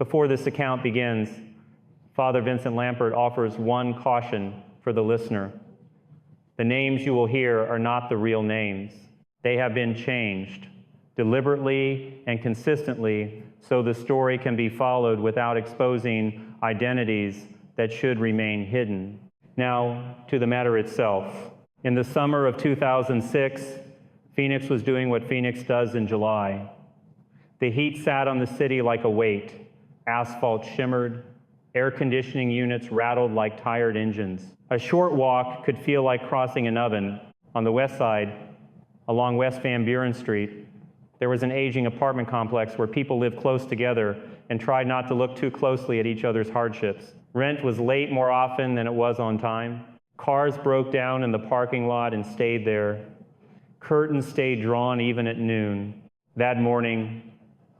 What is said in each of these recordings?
Before this account begins, Father Vincent Lampert offers one caution for the listener. The names you will hear are not the real names. They have been changed deliberately and consistently so the story can be followed without exposing identities that should remain hidden. Now, to the matter itself. In the summer of 2006, Phoenix was doing what Phoenix does in July. The heat sat on the city like a weight. Asphalt shimmered. Air conditioning units rattled like tired engines. A short walk could feel like crossing an oven. On the west side, along West Van Buren Street, there was an aging apartment complex where people lived close together and tried not to look too closely at each other's hardships. Rent was late more often than it was on time. Cars broke down in the parking lot and stayed there. Curtains stayed drawn even at noon. That morning,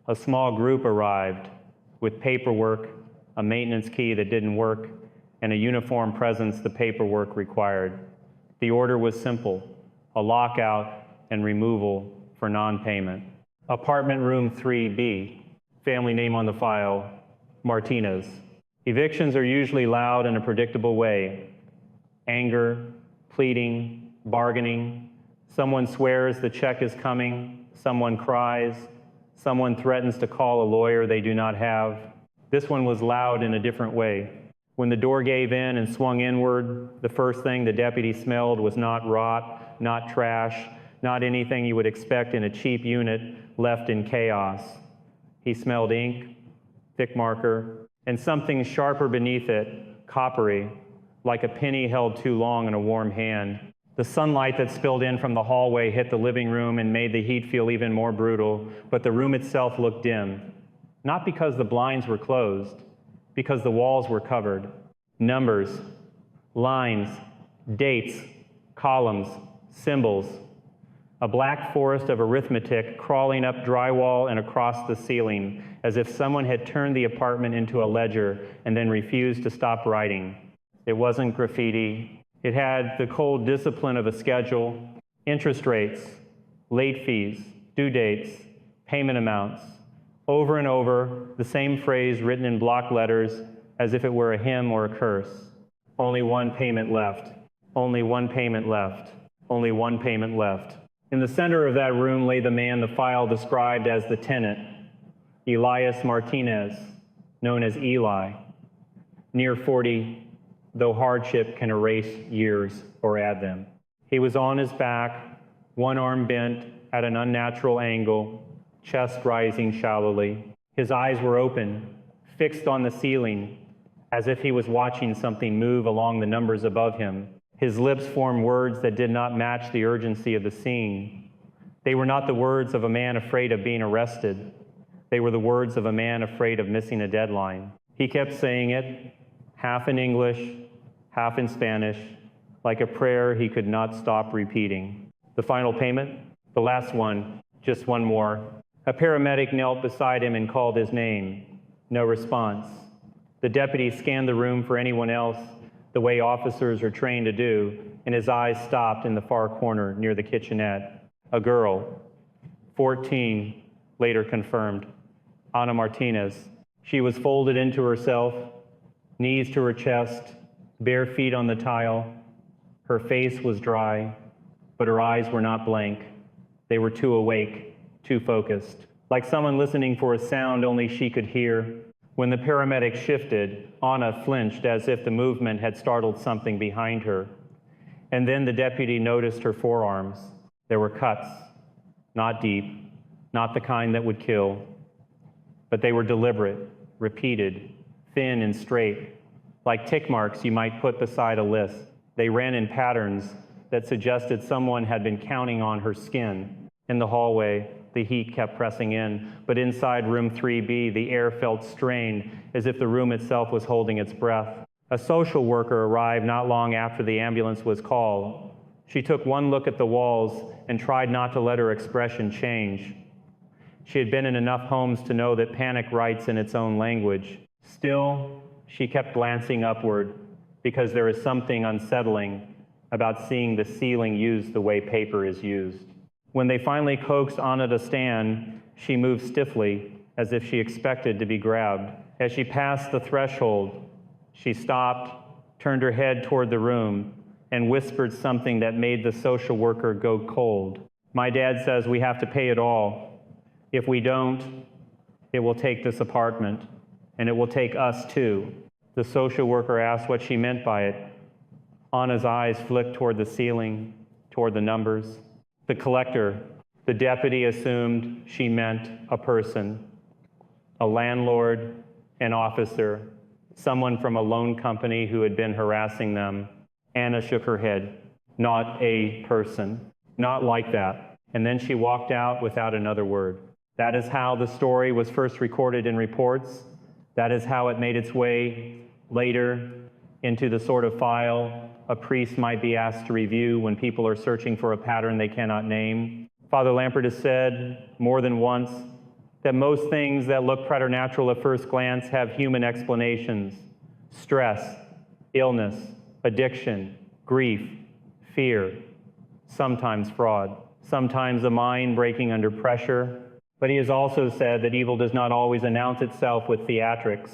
a small group arrived with paperwork, a maintenance key that didn't work, and a uniform presence the paperwork required. The order was simple: a lockout and removal for non-payment. Apartment room 3B, family name on the file, Martinez. Evictions are usually loud in a predictable way. Anger, pleading, bargaining. Someone swears the check is coming. Someone cries. Someone threatens to call a lawyer they do not have. This one was loud in a different way. When the door gave in and swung inward, the first thing the deputy smelled was not rot, not trash, not anything you would expect in a cheap unit left in chaos. He smelled ink, thick marker, and something sharper beneath it, coppery, like a penny held too long in a warm hand. The sunlight that spilled in from the hallway hit the living room and made the heat feel even more brutal, but the room itself looked dim. Not because the blinds were closed, because the walls were covered. Numbers, lines, dates, columns, symbols. A black forest of arithmetic crawling up drywall and across the ceiling, as if someone had turned the apartment into a ledger and then refused to stop writing. It wasn't graffiti. It had the cold discipline of a schedule, interest rates, late fees, due dates, payment amounts. Over and over, the same phrase written in block letters as if it were a hymn or a curse. Only one payment left. Only one payment left. Only one payment left. In the center of that room lay the man the file described as the tenant, Elias Martinez, known as Eli. Near 40, though hardship can erase years or add them. He was on his back, one arm bent at an unnatural angle, chest rising shallowly. His eyes were open, fixed on the ceiling, as if he was watching something move along the numbers above him. His lips formed words that did not match the urgency of the scene. They were not the words of a man afraid of being arrested. They were the words of a man afraid of missing a deadline. He kept saying it, half in English, half in Spanish, like a prayer he could not stop repeating. The final payment? The last one, just one more. A paramedic knelt beside him and called his name. No response. The deputy scanned the room for anyone else, the way officers are trained to do, and his eyes stopped in the far corner near the kitchenette. A girl, 14, later confirmed, Ana Martinez. She was folded into herself, knees to her chest, bare feet on the tile. Her face was dry, but her eyes were not blank. They were too awake, too focused, like someone listening for a sound only she could hear. When the paramedic shifted, Anna flinched as if the movement had startled something behind her. And then the deputy noticed her forearms. There were cuts, not deep, not the kind that would kill, but they were deliberate, repeated, thin and straight, like tick marks you might put beside a list. They ran in patterns that suggested someone had been counting on her skin. In the hallway, the heat kept pressing in, but inside room 3B, the air felt strained, as if the room itself was holding its breath. A social worker arrived not long after the ambulance was called. She took one look at the walls and tried not to let her expression change. She had been in enough homes to know that panic writes in its own language. Still, she kept glancing upward, because there is something unsettling about seeing the ceiling used the way paper is used. When they finally coaxed Anna to stand, she moved stiffly, as if she expected to be grabbed, As she passed the threshold, she stopped, turned her head toward the room, and whispered something that made the social worker go cold. My dad says we have to pay it all. If we don't, it will take this apartment, and it will take us too. The social worker asked what she meant by it. Anna's eyes flicked toward the ceiling, toward the numbers. The collector, the deputy, assumed she meant a person, a landlord, an officer, someone from a loan company who had been harassing them. Anna shook her head. Not a person. Not like that. And then she walked out without another word. That is how the story was first recorded in reports. That is how it made its way later into the sort of file a priest might be asked to review when people are searching for a pattern they cannot name. Father Lampert has said more than once that most things that look preternatural at first glance have human explanations: stress, illness, addiction, grief, fear, sometimes fraud, sometimes a mind breaking under pressure. But he has also said that evil does not always announce itself with theatrics.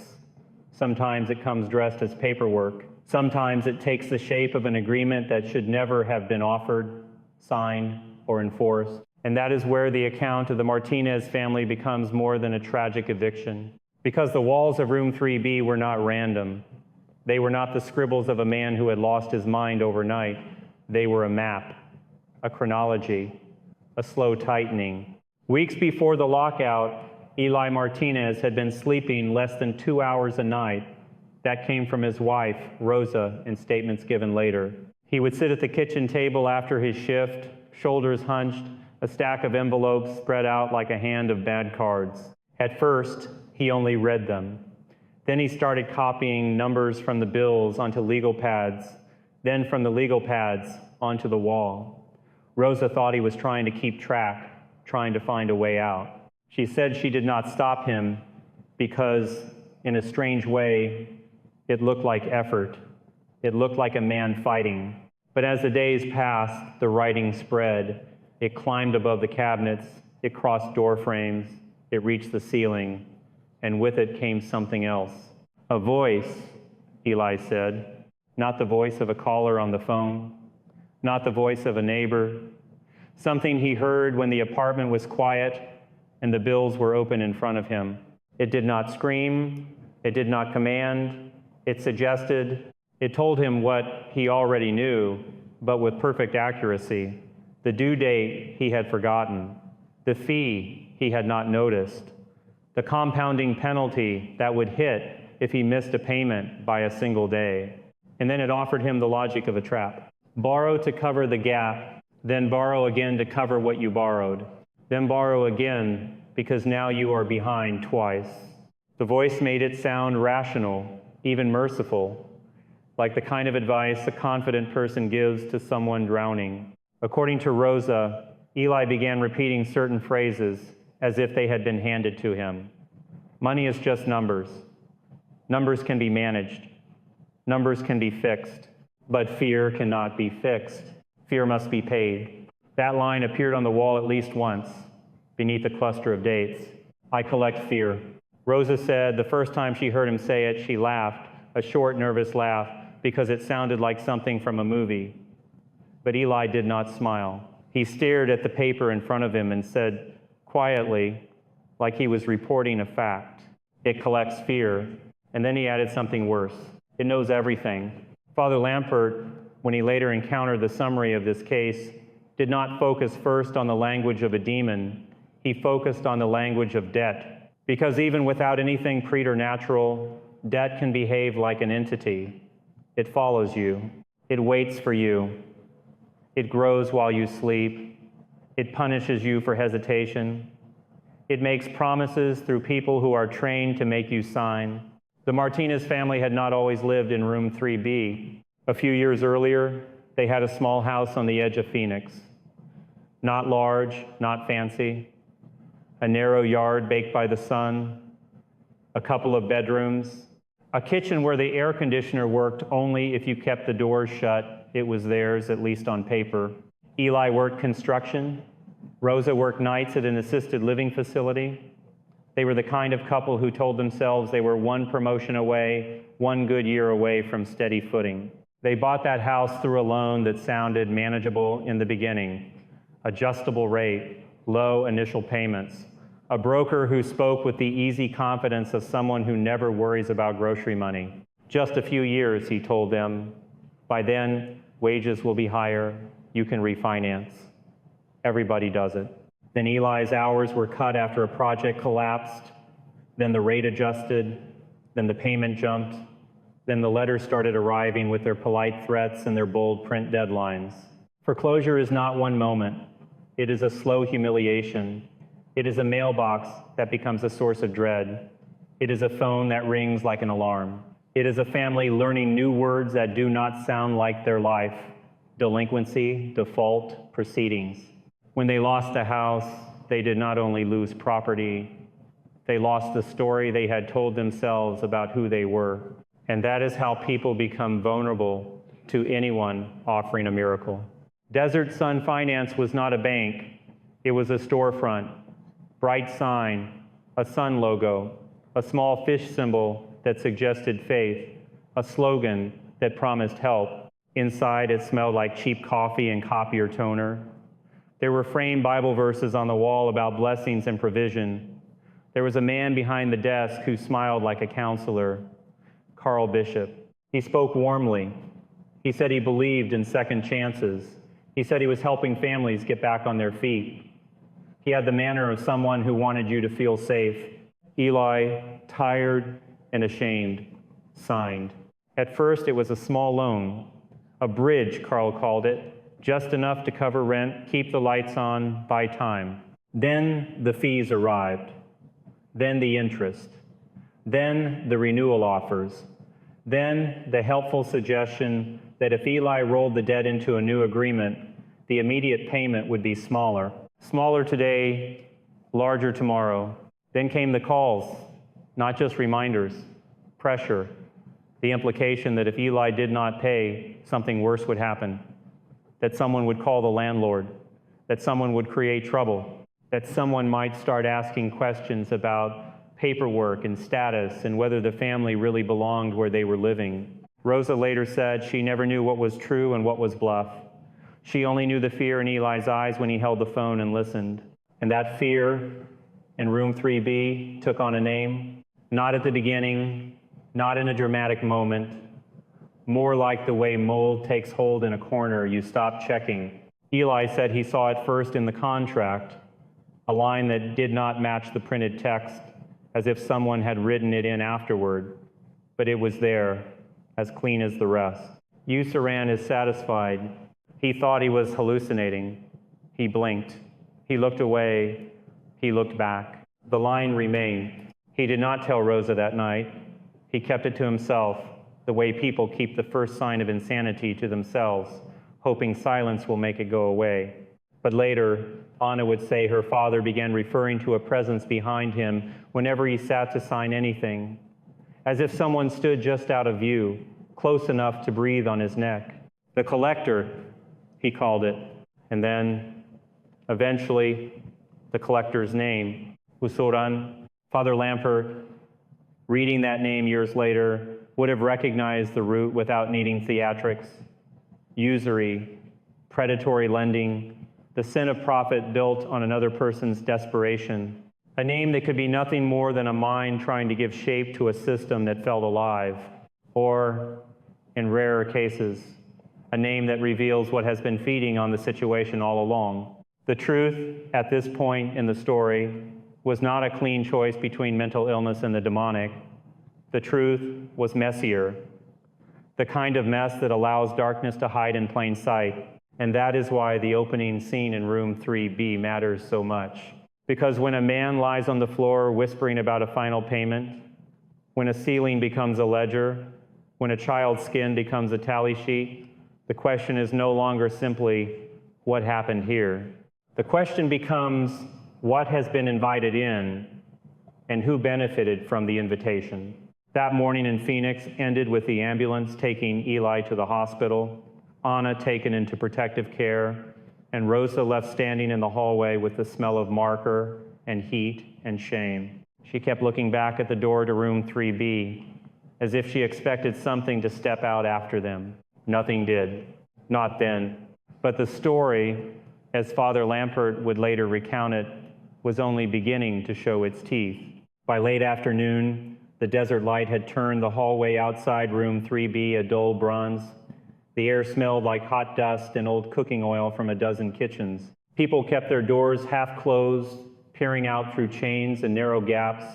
Sometimes it comes dressed as paperwork. Sometimes it takes the shape of an agreement that should never have been offered, signed, or enforced. And that is where the account of the Martinez family becomes more than a tragic eviction. Because the walls of room 3B were not random. They were not the scribbles of a man who had lost his mind overnight. They were a map, a chronology, a slow tightening. Weeks before the lockout, Eli Martinez had been sleeping less than 2 hours a night. That came from his wife, Rosa, in statements given later. He would sit at the kitchen table after his shift, shoulders hunched, a stack of envelopes spread out like a hand of bad cards. At first, he only read them. Then he started copying numbers from the bills onto legal pads, then from the legal pads onto the wall. Rosa thought he was trying to keep track, trying to find a way out. She said she did not stop him because, in a strange way, it looked like effort. It looked like a man fighting. But as the days passed, the writing spread. It climbed above the cabinets, it crossed door frames, it reached the ceiling, and with it came something else. A voice, Eli said, not the voice of a caller on the phone, not the voice of a neighbor, something he heard when the apartment was quiet and the bills were open in front of him. It did not scream, it did not command, it suggested, it told him what he already knew, but with perfect accuracy. The due date he had forgotten, the fee he had not noticed, the compounding penalty that would hit if he missed a payment by a single day. And then it offered him the logic of a trap. Borrow to cover the gap, then borrow again to cover what you borrowed, then borrow again because now you are behind twice. The voice made it sound rational, even merciful, like the kind of advice a confident person gives to someone drowning. According to Rosa, Eli began repeating certain phrases as if they had been handed to him. Money is just numbers. Numbers can be managed. Numbers can be fixed. But fear cannot be fixed. Fear must be paid. That line appeared on the wall at least once, beneath a cluster of dates. I collect fear. Rosa said the first time she heard him say it, she laughed, a short, nervous laugh, because it sounded like something from a movie. But Eli did not smile. He stared at the paper in front of him and said quietly, like he was reporting a fact, it collects fear. And then he added something worse. It knows everything. Father Lampert, when he later encountered the summary of this case, did not focus first on the language of a demon. He focused on the language of debt. Because even without anything preternatural, debt can behave like an entity. It follows you. It waits for you. It grows while you sleep. It punishes you for hesitation. It makes promises through people who are trained to make you sign. The Martinez family had not always lived in room 3B. A few years earlier, they had a small house on the edge of Phoenix. Not large, not fancy. A narrow yard baked by the sun. A couple of bedrooms. A kitchen where the air conditioner worked only if you kept the doors shut. It was theirs, at least on paper. Eli worked construction. Rosa worked nights at an assisted living facility. They were the kind of couple who told themselves they were one promotion away, one good year away from steady footing. They bought that house through a loan that sounded manageable in the beginning, adjustable rate, low initial payments, a broker who spoke with the easy confidence of someone who never worries about grocery money. Just a few years, he told them. By then, wages will be higher. You can refinance. Everybody does it. Then Eli's hours were cut after a project collapsed. Then the rate adjusted. Then the payment jumped. Then the letters started arriving with their polite threats and their bold print deadlines. Foreclosure is not one moment. It is a slow humiliation. It is a mailbox that becomes a source of dread. It is a phone that rings like an alarm. It is a family learning new words that do not sound like their life. Delinquency, default, proceedings. When they lost a house, they did not only lose property, they lost the story they had told themselves about who they were. And that is how people become vulnerable to anyone offering a miracle. Desert Sun Finance was not a bank. It was a storefront, bright sign, a sun logo, a small fish symbol that suggested faith, a slogan that promised help. Inside, it smelled like cheap coffee and copier toner. There were framed Bible verses on the wall about blessings and provision. There was a man behind the desk who smiled like a counselor, Carl Bishop. He spoke warmly. He said he believed in second chances. He said he was helping families get back on their feet. He had the manner of someone who wanted you to feel safe. Eli, tired and ashamed, signed. At first, it was a small loan, a bridge, Carl called it, just enough to cover rent, keep the lights on, buy time. Then the fees arrived. Then the interest. Then the renewal offers. Then the helpful suggestion that if Eli rolled the debt into a new agreement, the immediate payment would be smaller. Smaller today, larger tomorrow. Then came the calls, not just reminders, pressure, the implication that if Eli did not pay, something worse would happen, that someone would call the landlord, that someone would create trouble, that someone might start asking questions about paperwork and status and whether the family really belonged where they were living. Rosa later said she never knew what was true and what was bluff. She only knew the fear in Eli's eyes when he held the phone and listened. And that fear in room 3B took on a name, not at the beginning, not in a dramatic moment, more like the way mold takes hold in a corner, you stop checking. Eli said he saw it first in the contract, a line that did not match the printed text, as if someone had written it in afterward, but it was there, as clean as the rest. Usaran is satisfied. He thought he was hallucinating. He blinked. He looked away. He looked back. The line remained. He did not tell Rosa that night. He kept it to himself, the way people keep the first sign of insanity to themselves, hoping silence will make it go away. But later, Anna would say her father began referring to a presence behind him whenever he sat to sign anything, as if someone stood just out of view, close enough to breathe on his neck. The collector, he called it. And then, eventually, the collector's name, Usuran. Father Lampert, reading that name years later, would have recognized the root without needing theatrics. Usury, predatory lending, the sin of profit built on another person's desperation. A name that could be nothing more than a mind trying to give shape to a system that felt alive. Or, in rarer cases, a name that reveals what has been feeding on the situation all along. The truth, at this point in the story, was not a clean choice between mental illness and the demonic. The truth was messier, the kind of mess that allows darkness to hide in plain sight. And that is why the opening scene in room 3B matters so much. Because when a man lies on the floor whispering about a final payment, when a ceiling becomes a ledger, when a child's skin becomes a tally sheet, the question is no longer simply, what happened here? The question becomes, what has been invited in, and who benefited from the invitation? That morning in Phoenix ended with the ambulance taking Eli to the hospital, Anna taken into protective care, and Rosa left standing in the hallway with the smell of marker and heat and shame. She kept looking back at the door to room 3B, as if she expected something to step out after them. Nothing did. Not then. But the story, as Father Lampert would later recount it, was only beginning to show its teeth. By late afternoon, the desert light had turned the hallway outside room 3B a dull bronze. The air smelled like hot dust and old cooking oil from a dozen kitchens. People kept their doors half closed, peering out through chains and narrow gaps,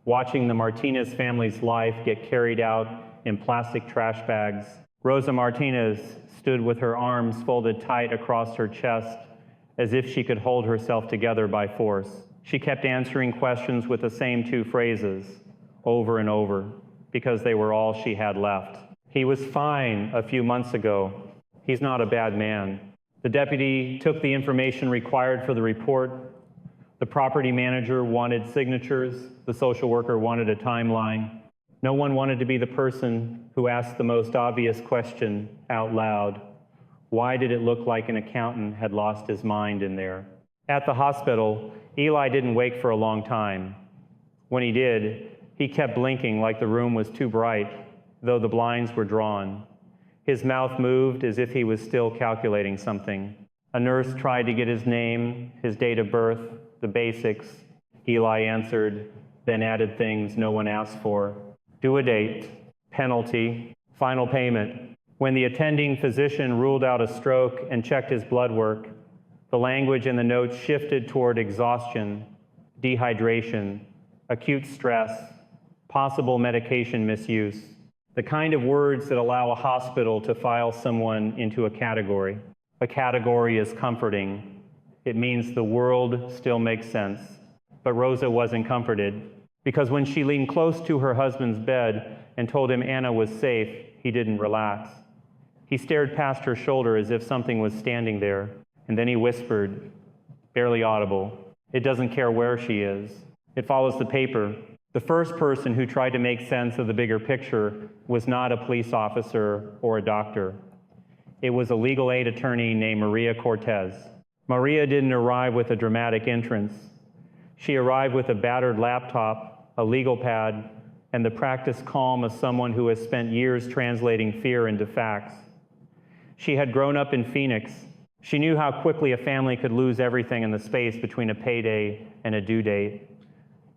watching the Martinez family's life get carried out in plastic trash bags. Rosa Martinez stood with her arms folded tight across her chest, as if she could hold herself together by force. She kept answering questions with the same two phrases, over and over, because they were all she had left. He was fine a few months ago. He's not a bad man. The deputy took the information required for the report. The property manager wanted signatures. The social worker wanted a timeline. No one wanted to be the person who asked the most obvious question out loud. Why did it look like an accountant had lost his mind in there? At the hospital, Eli didn't wake for a long time. When he did, he kept blinking like the room was too bright, though the blinds were drawn. His mouth moved as if he was still calculating something. A nurse tried to get his name, his date of birth, the basics. Eli answered, then added things no one asked for. Due a date, penalty, final payment. When the attending physician ruled out a stroke and checked his blood work, the language in the notes shifted toward exhaustion, dehydration, acute stress, possible medication misuse, the kind of words that allow a hospital to file someone into a category. A category is comforting. It means the world still makes sense. But Rosa wasn't comforted, because when she leaned close to her husband's bed and told him Anna was safe, he didn't relax. He stared past her shoulder as if something was standing there, and then he whispered, barely audible, "It doesn't care where she is. It follows the paper." The first person who tried to make sense of the bigger picture was not a police officer or a doctor. It was a legal aid attorney named Maria Cortez. Maria didn't arrive with a dramatic entrance. She arrived with a battered laptop, a legal pad, and the practiced calm of someone who has spent years translating fear into facts. She had grown up in Phoenix. She knew how quickly a family could lose everything in the space between a payday and a due date.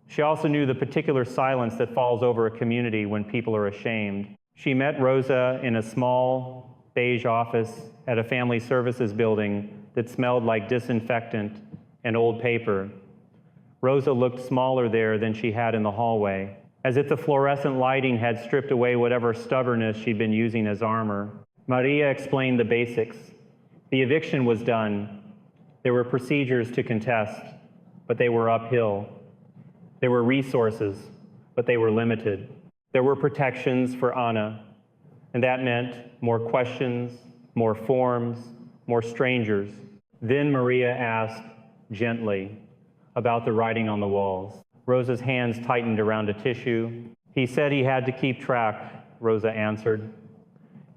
She also knew the particular silence that falls over a community when people are ashamed. She met Rosa in a small beige office at a family services building that smelled like disinfectant and old paper. Rosa looked smaller there than she had in the hallway, as if the fluorescent lighting had stripped away whatever stubbornness she'd been using as armor. Maria explained the basics. The eviction was done. There were procedures to contest, but they were uphill. There were resources, but they were limited. There were protections for Anna, and that meant more questions, more forms, more strangers. Then Maria asked, gently, about the writing on the walls. Rosa's hands tightened around a tissue. He said he had to keep track, Rosa answered.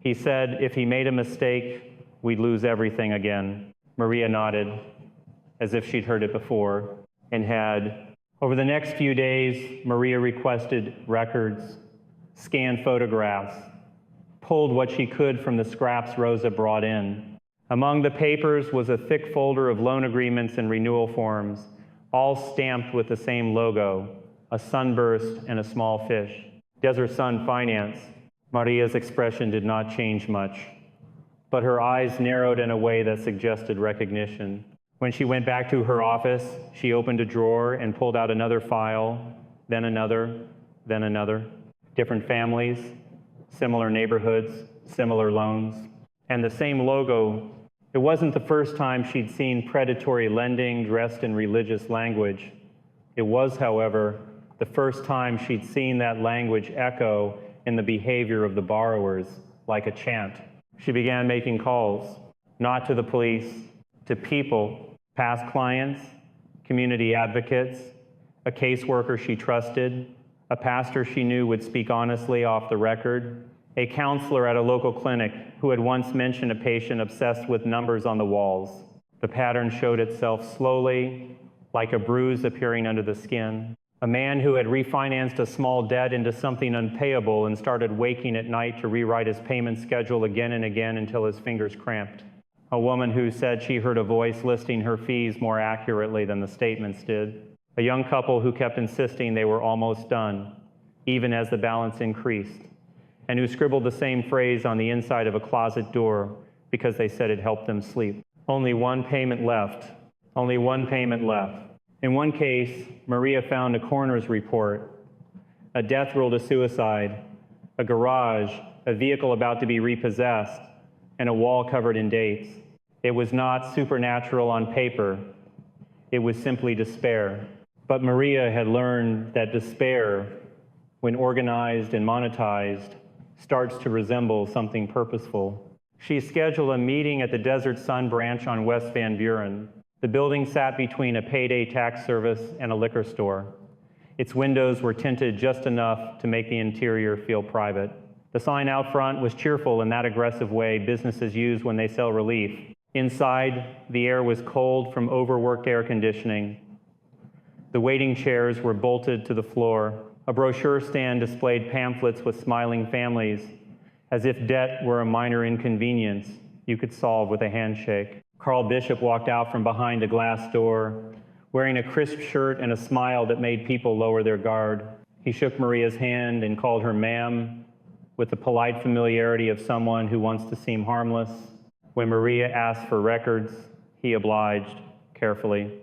He said if he made a mistake, we'd lose everything again. Maria nodded, as if she'd heard it before, and had. Over the next few days, Maria requested records, scanned photographs, pulled what she could from the scraps Rosa brought in. Among the papers was a thick folder of loan agreements and renewal forms, all stamped with the same logo, a sunburst and a small fish. Desert Sun Finance. Maria's expression did not change much, but her eyes narrowed in a way that suggested recognition. When she went back to her office, she opened a drawer and pulled out another file, then another, then another. Different families, similar neighborhoods, similar loans, and the same logo. It wasn't the first time she'd seen predatory lending dressed in religious language. It was, however, the first time she'd seen that language echo in the behavior of the borrowers, like a chant. She began making calls, not to the police, to people, past clients, community advocates, a caseworker she trusted, a pastor she knew would speak honestly off the record, a counselor at a local clinic who had once mentioned a patient obsessed with numbers on the walls. The pattern showed itself slowly, like a bruise appearing under the skin. A man who had refinanced a small debt into something unpayable and started waking at night to rewrite his payment schedule again and again until his fingers cramped. A woman who said she heard a voice listing her fees more accurately than the statements did. A young couple who kept insisting they were almost done, even as the balance increased, and who scribbled the same phrase on the inside of a closet door because they said it helped them sleep. Only one payment left. Only one payment left. In one case, Maria found a coroner's report, a death ruled a suicide, a garage, a vehicle about to be repossessed, and a wall covered in dates. It was not supernatural on paper. It was simply despair. But Maria had learned that despair, when organized and monetized, starts to resemble something purposeful. She scheduled a meeting at the Desert Sun branch on West Van Buren. The building sat between a payday tax service and a liquor store. Its windows were tinted just enough to make the interior feel private. The sign out front was cheerful in that aggressive way businesses use when they sell relief. Inside, the air was cold from overworked air conditioning. The waiting chairs were bolted to the floor. A brochure stand displayed pamphlets with smiling families, as if debt were a minor inconvenience you could solve with a handshake. Carl Bishop walked out from behind a glass door, wearing a crisp shirt and a smile that made people lower their guard. He shook Maria's hand and called her ma'am, with the polite familiarity of someone who wants to seem harmless. When Maria asked for records, he obliged carefully.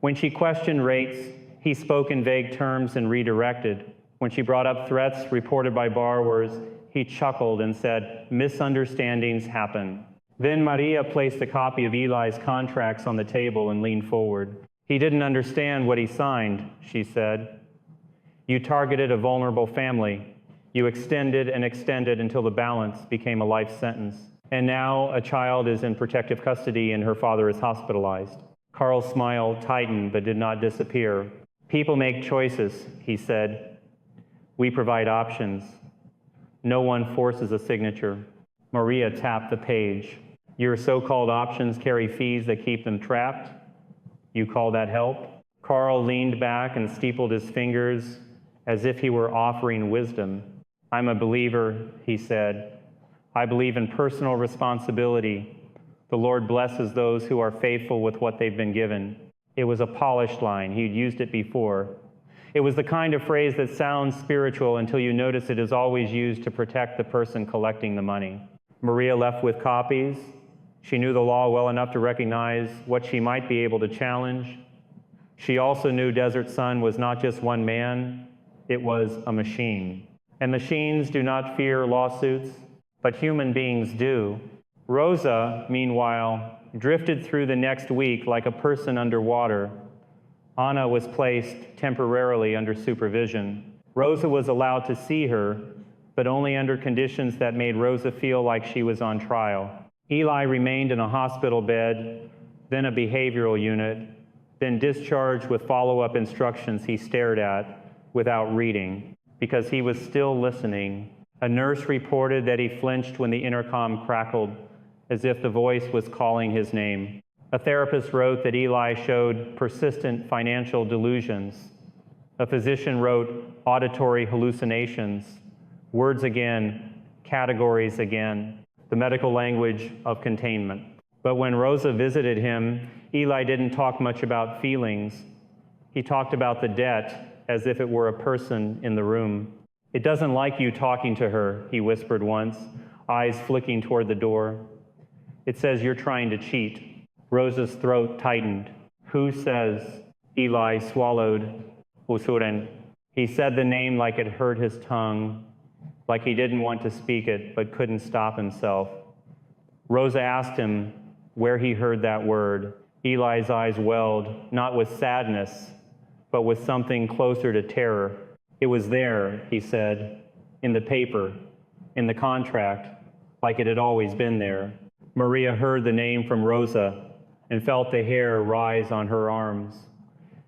When she questioned rates, he spoke in vague terms and redirected. When she brought up threats reported by borrowers, he chuckled and said, "Misunderstandings happen." Then Maria placed a copy of Eli's contracts on the table and leaned forward. "He didn't understand what he signed," she said. "You targeted a vulnerable family. You extended and extended until the balance became a life sentence. And now a child is in protective custody and her father is hospitalized." Carl's smile tightened but did not disappear. "People make choices," he said. "We provide options. No one forces a signature." Maria tapped the page. "Your so-called options carry fees that keep them trapped? You call that help?" Carl leaned back and steepled his fingers as if he were offering wisdom. "I'm a believer," he said. "I believe in personal responsibility. The Lord blesses those who are faithful with what they've been given." It was a polished line. He'd used it before. It was the kind of phrase that sounds spiritual until you notice it is always used to protect the person collecting the money. Maria left with copies. She knew the law well enough to recognize what she might be able to challenge. She also knew Desert Sun was not just one man, it was a machine. And machines do not fear lawsuits, but human beings do. Rosa, meanwhile, drifted through the next week like a person underwater. Anna was placed temporarily under supervision. Rosa was allowed to see her, but only under conditions that made Rosa feel like she was on trial. Eli remained in a hospital bed, then a behavioral unit, then discharged with follow-up instructions he stared at without reading, because he was still listening. A nurse reported that he flinched when the intercom crackled, as if the voice was calling his name. A therapist wrote that Eli showed persistent financial delusions. A physician wrote auditory hallucinations, words again, categories again, the medical language of containment. But when Rosa visited him, Eli didn't talk much about feelings. He talked about the debt as if it were a person in the room. "It doesn't like you talking to her," he whispered once, eyes flicking toward the door. "It says you're trying to cheat." Rosa's throat tightened. "Who says?" Eli swallowed. "Usuren." He said the name like it hurt his tongue, like he didn't want to speak it but couldn't stop himself. Rosa asked him where he heard that word. Eli's eyes welled, not with sadness, but with something closer to terror. "It was there," he said, "in the paper, in the contract, like it had always been there." Maria heard the name from Rosa and felt the hair rise on her arms,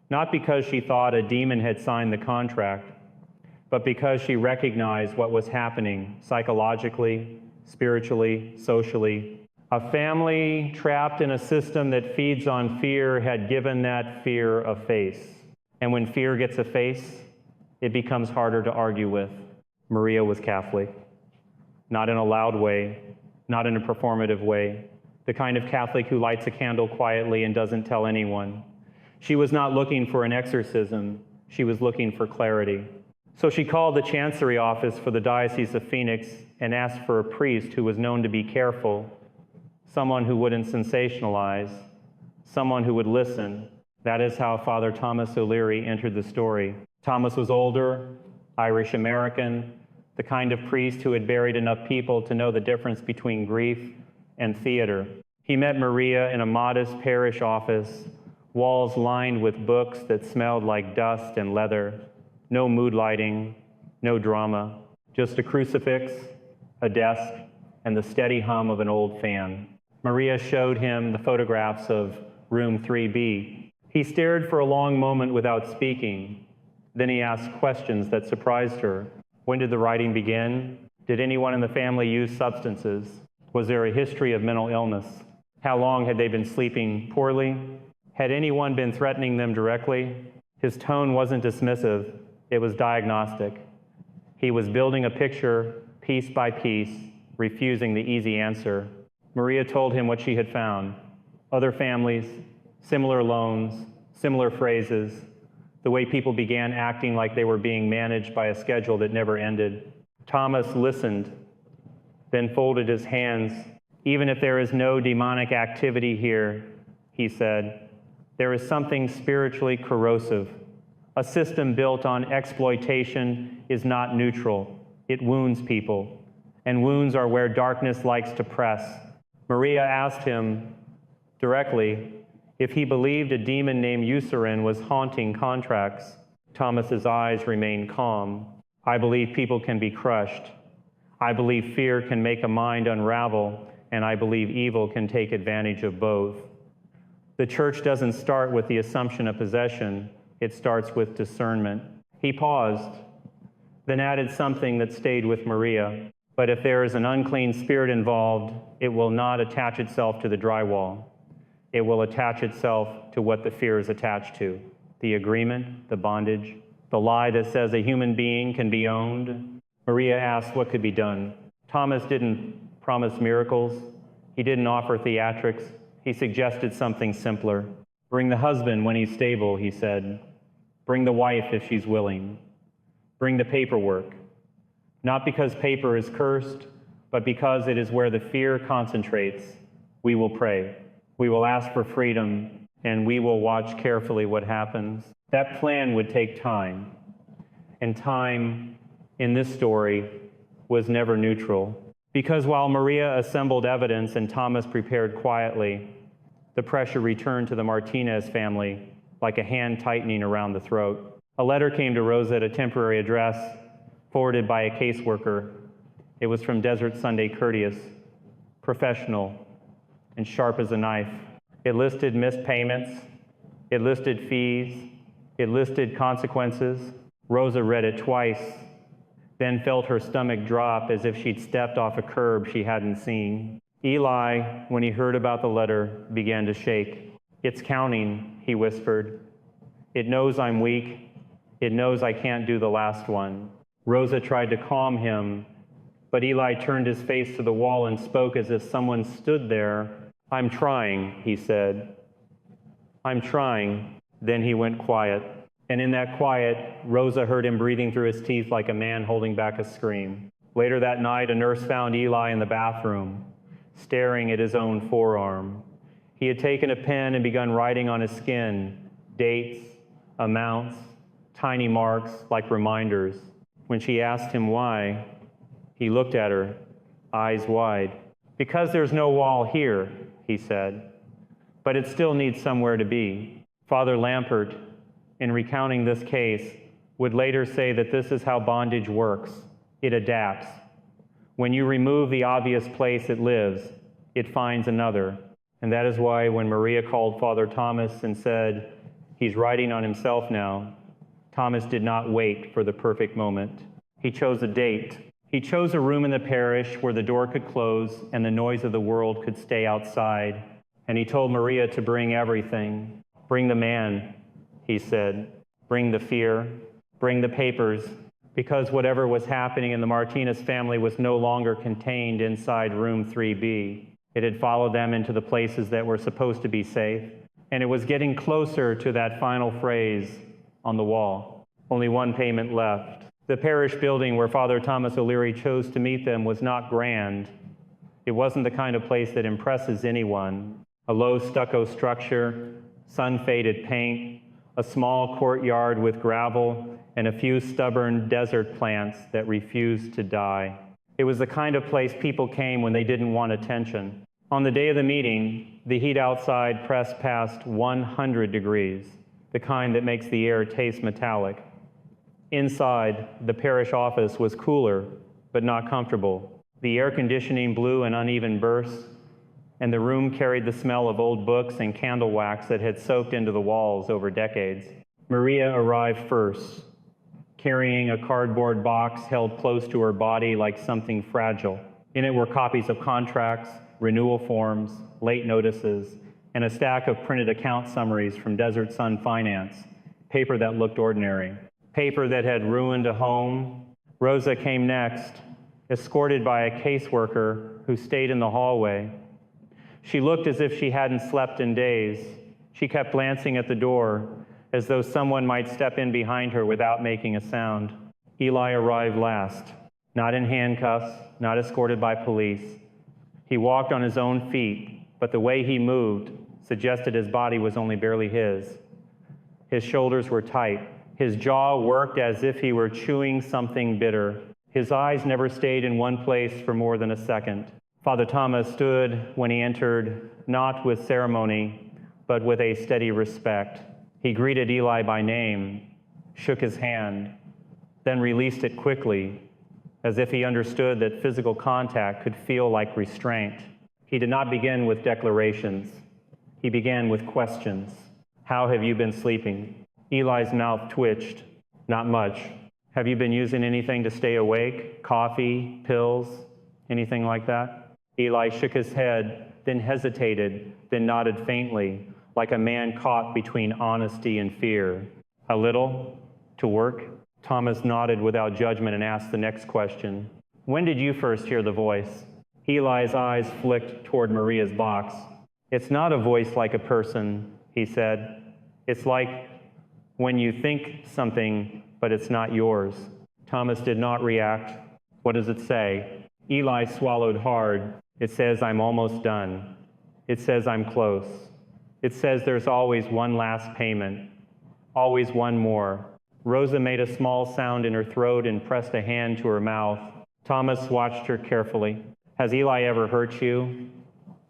not because she thought a demon had signed the contract, but because she recognized what was happening psychologically, spiritually, socially. A family trapped in a system that feeds on fear had given that fear a face. And when fear gets a face, it becomes harder to argue with. Maria was Catholic. Not in a loud way, not in a performative way, the kind of Catholic who lights a candle quietly and doesn't tell anyone. She was not looking for an exorcism, she was looking for clarity. So she called the chancery office for the Diocese of Phoenix and asked for a priest who was known to be careful, someone who wouldn't sensationalize, someone who would listen. That is how Father Thomas O'Leary entered the story. Thomas was older, Irish-American, the kind of priest who had buried enough people to know the difference between grief and theater. He met Maria in a modest parish office, walls lined with books that smelled like dust and leather, no mood lighting, no drama, just a crucifix, a desk, and the steady hum of an old fan. Maria showed him the photographs of room 3B. He stared for a long moment without speaking. Then he asked questions that surprised her. When did the writing begin? Did anyone in the family use substances? Was there a history of mental illness? How long had they been sleeping poorly? Had anyone been threatening them directly? His tone wasn't dismissive, it was diagnostic. He was building a picture, piece by piece, refusing the easy answer. Maria told him what she had found. Other families, similar loans, similar phrases, the way people began acting like they were being managed by a schedule that never ended. Thomas listened, then folded his hands. Even if there is no demonic activity here, he said, there is something spiritually corrosive. A system built on exploitation is not neutral. It wounds people, and wounds are where darkness likes to press. Maria asked him directly if he believed a demon named Eucerin was haunting contracts. Thomas's eyes remained calm. I believe people can be crushed. I believe fear can make a mind unravel, and I believe evil can take advantage of both. The church doesn't start with the assumption of possession, it starts with discernment. He paused, then added something that stayed with Maria. But if there is an unclean spirit involved, it will not attach itself to the drywall. It will attach itself to what the fear is attached to, the agreement, the bondage, the lie that says a human being can be owned. Maria asked what could be done. Thomas didn't promise miracles. He didn't offer theatrics. He suggested something simpler. Bring the husband when he's stable, he said. Bring the wife if she's willing. Bring the paperwork. Not because paper is cursed, but because it is where the fear concentrates. We will pray. We will ask for freedom, and we will watch carefully what happens. That plan would take time, and time in this story was never neutral. Because while Maria assembled evidence and Thomas prepared quietly, the pressure returned to the Martinez family like a hand tightening around the throat. A letter came to Rosa at a temporary address, forwarded by a caseworker. It was from Desert Sunday Courteous, professional, and sharp as a knife. It listed missed payments, it listed fees, it listed consequences. Rosa read it twice, then felt her stomach drop as if she'd stepped off a curb she hadn't seen. Eli, when he heard about the letter, began to shake. It's counting, he whispered. It knows I'm weak. It knows I can't do the last one. Rosa tried to calm him, but Eli turned his face to the wall and spoke as if someone stood there. I'm trying, he said. I'm trying. Then he went quiet. And in that quiet, Rosa heard him breathing through his teeth like a man holding back a scream. Later that night, a nurse found Eli in the bathroom, staring at his own forearm. He had taken a pen and begun writing on his skin, dates, amounts, tiny marks like reminders. When she asked him why, he looked at her, eyes wide. Because there's no wall here, he said, but it still needs somewhere to be. Father Lampert, in recounting this case, would later say that this is how bondage works. It adapts. When you remove the obvious place it lives, it finds another. And that is why when Maria called Father Thomas and said, he's writing on himself now, Thomas did not wait for the perfect moment. He chose a date. He chose a room in the parish where the door could close and the noise of the world could stay outside. And he told Maria to bring everything. Bring the man, he said. bring the fear, bring the papers, because whatever was happening in the Martinez family was no longer contained inside room 3B. It had followed them into the places that were supposed to be safe, and it was getting closer to that final phrase on the wall. Only one payment left. The parish building where Father Thomas O'Leary chose to meet them was not grand. It wasn't the kind of place that impresses anyone. A low stucco structure, sun-faded paint, a small courtyard with gravel, and a few stubborn desert plants that refused to die. It was the kind of place people came when they didn't want attention. On the day of the meeting, the heat outside pressed past 100 degrees, the kind that makes the air taste metallic. Inside, the parish office was cooler, but not comfortable. The air conditioning blew in uneven bursts, and the room carried the smell of old books and candle wax that had soaked into the walls over decades. Maria arrived first, carrying a cardboard box held close to her body like something fragile. In it were copies of contracts, renewal forms, late notices, and a stack of printed account summaries from Desert Sun Finance, paper that looked ordinary, paper that had ruined a home. Rosa came next, escorted by a caseworker who stayed in the hallway. She looked as if she hadn't slept in days. She kept glancing at the door, as though someone might step in behind her without making a sound. Eli arrived last, not in handcuffs, not escorted by police. He walked on his own feet, but the way he moved suggested his body was only barely his. His shoulders were tight. His jaw worked as if he were chewing something bitter. His eyes never stayed in one place for more than a second. Father Thomas stood when he entered, not with ceremony, but with a steady respect. He greeted Eli by name, shook his hand, then released it quickly, as if he understood that physical contact could feel like restraint. He did not begin with declarations. He began with questions. How have you been sleeping? Eli's mouth twitched. Not much. Have you been using anything to stay awake? Coffee, pills, anything like that? Eli shook his head, then hesitated, then nodded faintly, like a man caught between honesty and fear. A little? To work? Thomas nodded without judgment and asked the next question. When did you first hear the voice? Eli's eyes flicked toward Maria's box. It's not a voice like a person, he said. It's like when you think something, but it's not yours. Thomas did not react. What does it say? Eli swallowed hard. It says, I'm almost done. It says, I'm close. It says there's always one last payment, always one more. Rosa made a small sound in her throat and pressed a hand to her mouth. Thomas watched her carefully. Has Eli ever hurt you?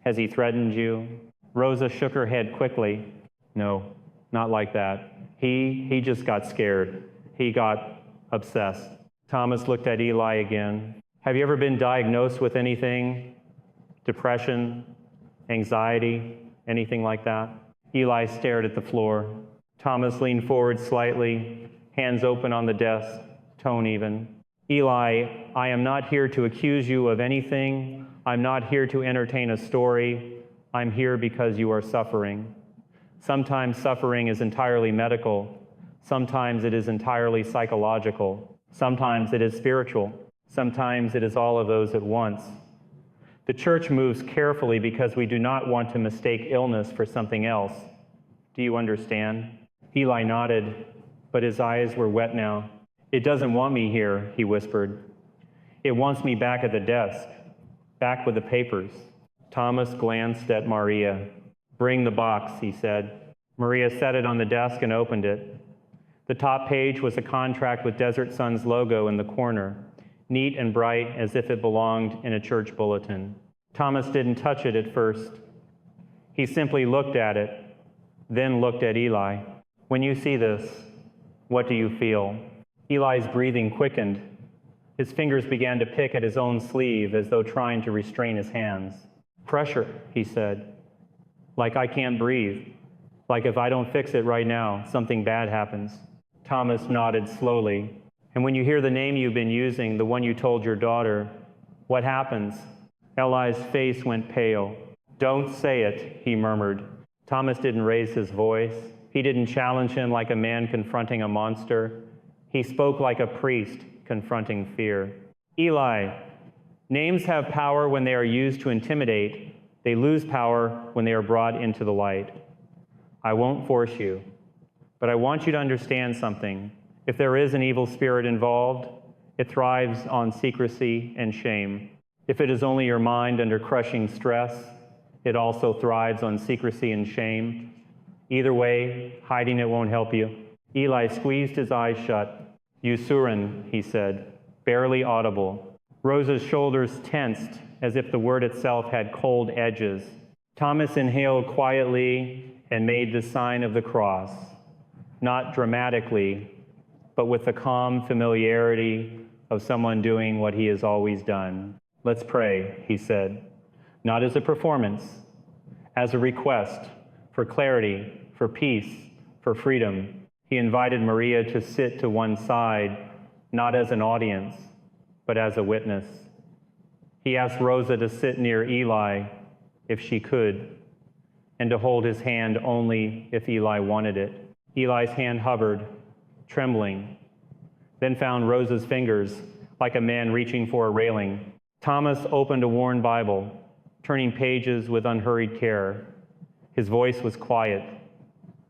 Has he threatened you? Rosa shook her head quickly. No, not like that. He just got scared. He got obsessed. Thomas looked at Eli again. Have you ever been diagnosed with anything? Depression, anxiety, anything like that? Eli stared at the floor. Thomas leaned forward slightly, hands open on the desk, tone even. Eli, I am not here to accuse you of anything. I'm not here to entertain a story. I'm here because you are suffering. Sometimes suffering is entirely medical. Sometimes it is entirely psychological. Sometimes it is spiritual. Sometimes it is all of those at once. The church moves carefully because we do not want to mistake illness for something else. Do you understand? Eli nodded, but his eyes were wet now. It doesn't want me here, he whispered. It wants me back at the desk, back with the papers. Thomas glanced at Maria. Bring the box, he said. Maria set it on the desk and opened it. The top page was a contract with Desert Sun's logo in the corner, neat and bright as if it belonged in a church bulletin. Thomas didn't touch it at first. He simply looked at it, then looked at Eli. When you see this, what do you feel? Eli's breathing quickened. His fingers began to pick at his own sleeve as though trying to restrain his hands. Pressure, he said. Like I can't breathe. Like if I don't fix it right now, something bad happens. Thomas nodded slowly. And when you hear the name you've been using, the one you told your daughter, what happens? Eli's face went pale. Don't say it, he murmured. Thomas didn't raise his voice. He didn't challenge him like a man confronting a monster. He spoke like a priest confronting fear. Eli, names have power when they are used to intimidate. They lose power when they are brought into the light. I won't force you, but I want you to understand something. If there is an evil spirit involved, it thrives on secrecy and shame. If it is only your mind under crushing stress, it also thrives on secrecy and shame. Either way, hiding it won't help you. Eli squeezed his eyes shut. Usurin, he said, barely audible. Rosa's shoulders tensed as if the word itself had cold edges. Thomas inhaled quietly and made the sign of the cross, not dramatically, but with the calm familiarity of someone doing what he has always done. Let's pray, he said, not as a performance, as a request for clarity, for peace, for freedom. He invited Maria to sit to one side, not as an audience, but as a witness. He asked Rosa to sit near Eli if she could, and to hold his hand only if Eli wanted it. Eli's hand hovered, trembling, then found Rosa's fingers like a man reaching for a railing. Thomas opened a worn Bible, turning pages with unhurried care. His voice was quiet,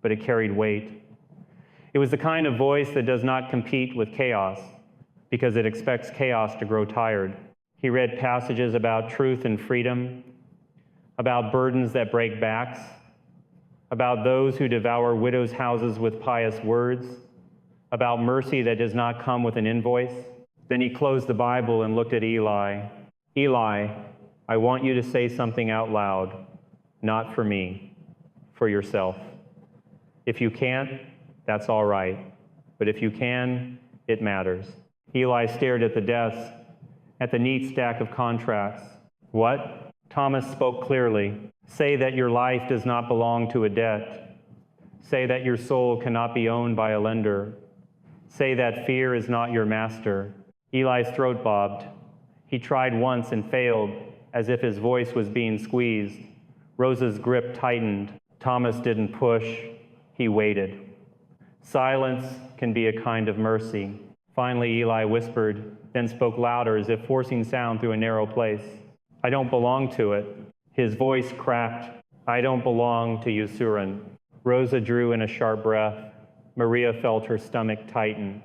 but it carried weight. It was the kind of voice that does not compete with chaos, because it expects chaos to grow tired. He read passages about truth and freedom, about burdens that break backs, about those who devour widows' houses with pious words, about mercy that does not come with an invoice. Then he closed the Bible and looked at Eli. Eli, I want you to say something out loud, not for me, for yourself. If you can't, that's all right. But if you can, it matters. Eli stared at the desk, at the neat stack of contracts. What? Thomas spoke clearly. Say that your life does not belong to a debt. Say that your soul cannot be owned by a lender. Say that fear is not your master. Eli's throat bobbed. He tried once and failed, as if his voice was being squeezed. Rosa's grip tightened. Thomas didn't push. He waited. Silence can be a kind of mercy. Finally, Eli whispered, then spoke louder as if forcing sound through a narrow place. I don't belong to it. His voice cracked. I don't belong to Usurin. Rosa drew in a sharp breath. Maria felt her stomach tighten.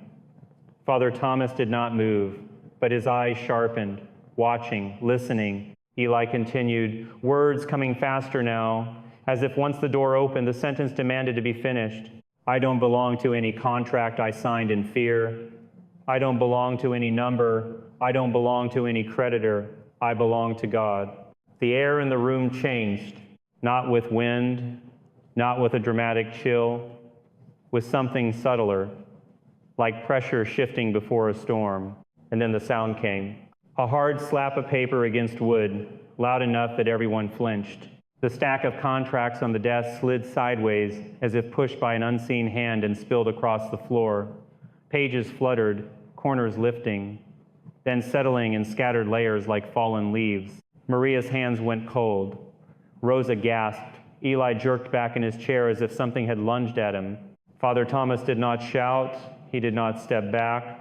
Father Thomas did not move, but his eyes sharpened, watching, listening. Eli continued, words coming faster now, as if once the door opened, the sentence demanded to be finished. I don't belong to any contract I signed in fear. I don't belong to any number. I don't belong to any creditor. I belong to God. The air in the room changed, not with wind, not with a dramatic chill, with something subtler, like pressure shifting before a storm. And then the sound came. A hard slap of paper against wood, loud enough that everyone flinched. The stack of contracts on the desk slid sideways as if pushed by an unseen hand and spilled across the floor. Pages fluttered, corners lifting, then settling in scattered layers like fallen leaves. Maria's hands went cold. Rosa gasped. Eli jerked back in his chair as if something had lunged at him. Father Thomas did not shout. He did not step back.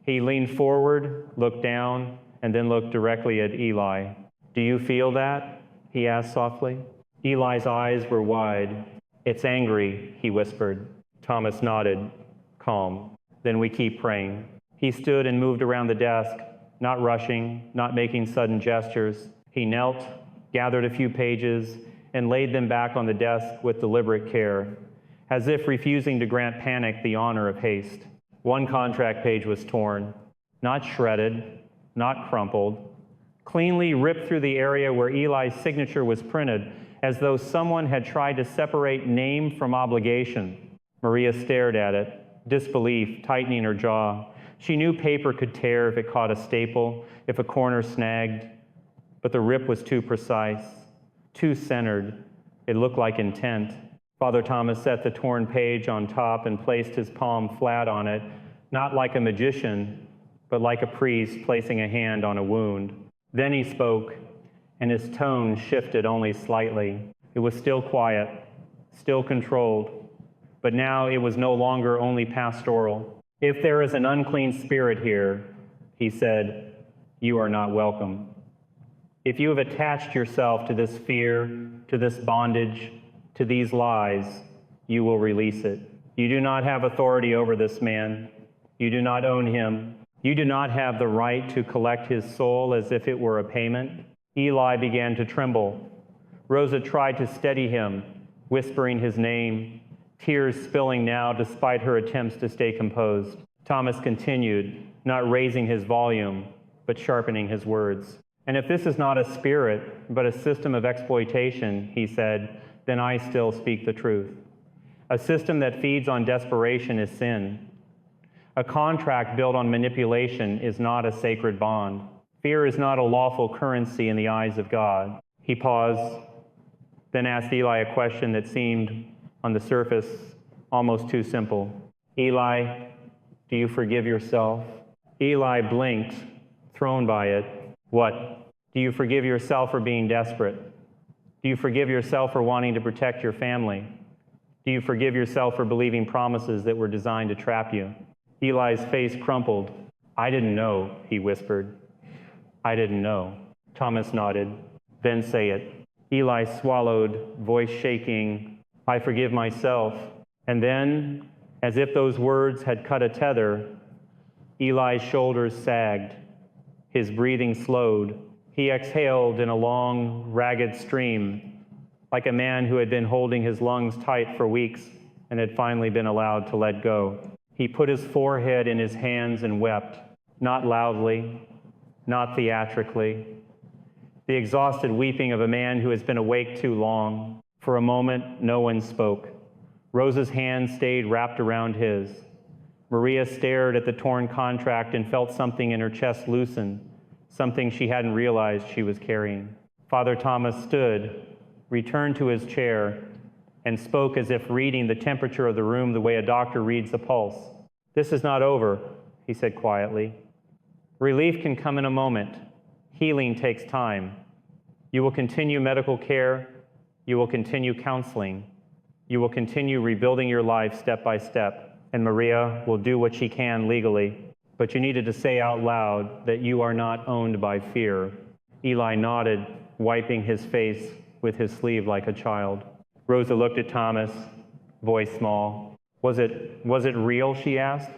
He leaned forward, looked down, and then looked directly at Eli. Do you feel that? He asked softly. Eli's eyes were wide. It's angry, he whispered. Thomas nodded, calm. Then we keep praying. He stood and moved around the desk, not rushing, not making sudden gestures. He knelt, gathered a few pages, and laid them back on the desk with deliberate care, as if refusing to grant panic the honor of haste. One contract page was torn, not shredded, not crumpled, cleanly ripped through the area where Eli's signature was printed, as though someone had tried to separate name from obligation. Maria stared at it, disbelief tightening her jaw. She knew paper could tear if it caught a staple, if a corner snagged, but the rip was too precise, too centered. It looked like intent. Father Thomas set the torn page on top and placed his palm flat on it, not like a magician, but like a priest placing a hand on a wound. Then he spoke, and his tone shifted only slightly. It was still quiet, still controlled, but now it was no longer only pastoral. If there is an unclean spirit here, he said, you are not welcome. If you have attached yourself to this fear, to this bondage, to these lies, you will release it. You do not have authority over this man. You do not own him. You do not have the right to collect his soul as if it were a payment. Eli began to tremble. Rosa tried to steady him, whispering his name, tears spilling now despite her attempts to stay composed. Thomas continued, not raising his volume, but sharpening his words. And if this is not a spirit, but a system of exploitation, he said, then I still speak the truth. A system that feeds on desperation is sin. A contract built on manipulation is not a sacred bond. Fear is not a lawful currency in the eyes of God. He paused, then asked Eli a question that seemed, on the surface, almost too simple. Eli, do you forgive yourself? Eli blinked, thrown by it. What? Do you forgive yourself for being desperate? Do you forgive yourself for wanting to protect your family? Do you forgive yourself for believing promises that were designed to trap you? Eli's face crumpled. I didn't know, he whispered. I didn't know. Thomas nodded. Then say it. Eli swallowed, voice shaking. I forgive myself. And then, as if those words had cut a tether, Eli's shoulders sagged. His breathing slowed. He exhaled in a long, ragged stream, like a man who had been holding his lungs tight for weeks and had finally been allowed to let go. He put his forehead in his hands and wept, not loudly, not theatrically. The exhausted weeping of a man who has been awake too long. For a moment, no one spoke. Rosa's hand stayed wrapped around his. Maria stared at the torn contract and felt something in her chest loosen, something she hadn't realized she was carrying. Father Thomas stood, returned to his chair, and spoke as if reading the temperature of the room the way a doctor reads the pulse. This is not over, he said quietly. Relief can come in a moment. Healing takes time. You will continue medical care. You will continue counseling. You will continue rebuilding your life step by step. And Maria will do what she can legally. But you needed to say out loud that you are not owned by fear. Eli nodded, wiping his face with his sleeve like a child. Rosa looked at Thomas, voice small. Was it real, she asked?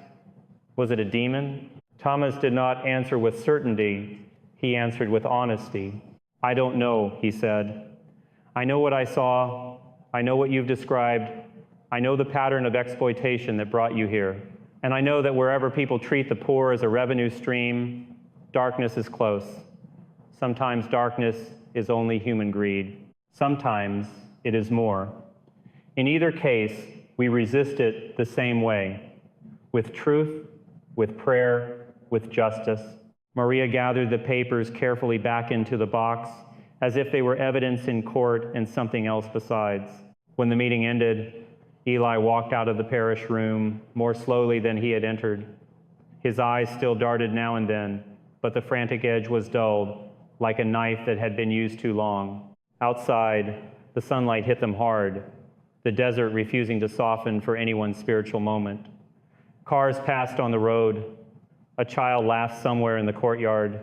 Was it a demon? Thomas did not answer with certainty. He answered with honesty. I don't know, he said. I know what I saw. I know what you've described. I know the pattern of exploitation that brought you here. And I know that wherever people treat the poor as a revenue stream, darkness is close. Sometimes darkness is only human greed. Sometimes it is more. In either case, we resist it the same way, with truth, with prayer, with justice. Maria gathered the papers carefully back into the box, as if they were evidence in court and something else besides. When the meeting ended, Eli walked out of the parish room more slowly than he had entered. His eyes still darted now and then, but the frantic edge was dulled, like a knife that had been used too long. Outside, the sunlight hit them hard, the desert refusing to soften for anyone's spiritual moment. Cars passed on the road. A child laughed somewhere in the courtyard.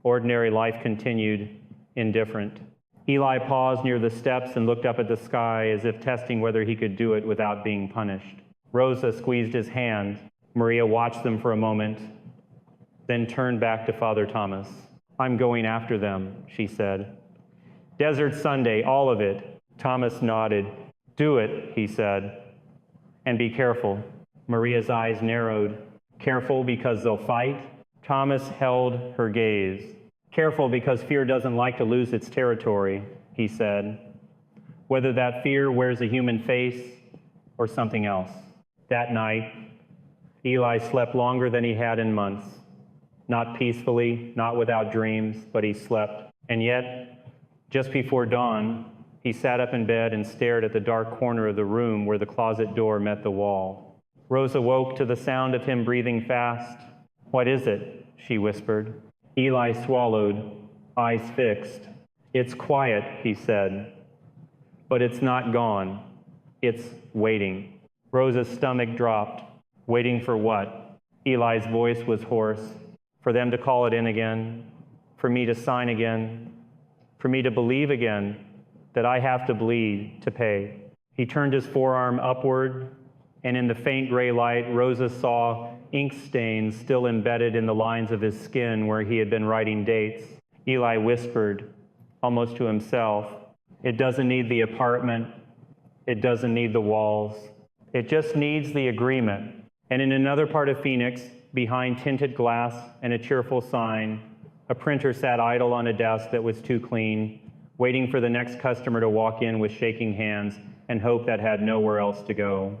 Ordinary life continued, indifferent. Eli paused near the steps and looked up at the sky as if testing whether he could do it without being punished. Rosa squeezed his hand. Maria watched them for a moment, then turned back to Father Thomas. I'm going after them, she said. Desert Sunday, all of it. Thomas nodded. Do it, he said. And be careful. Maria's eyes narrowed. Careful because they'll fight? Thomas held her gaze. Careful because fear doesn't like to lose its territory, he said. Whether that fear wears a human face or something else. That night, Eli slept longer than he had in months. Not peacefully, not without dreams, but he slept. And yet, just before dawn, he sat up in bed and stared at the dark corner of the room where the closet door met the wall. Rosa woke to the sound of him breathing fast. What is it? She whispered. Eli swallowed, eyes fixed. It's quiet, he said, but it's not gone. It's waiting. Rosa's stomach dropped. Waiting for what? Eli's voice was hoarse. For them to call it in again, for me to sign again, for me to believe again that I have to bleed to pay. He turned his forearm upward, and in the faint gray light, Rosa saw ink stains still embedded in the lines of his skin where he had been writing dates. Eli whispered, almost to himself, "It doesn't need the apartment. It doesn't need the walls. It just needs the agreement." And in another part of Phoenix, behind tinted glass and a cheerful sign, a printer sat idle on a desk that was too clean, waiting for the next customer to walk in with shaking hands and hope that had nowhere else to go.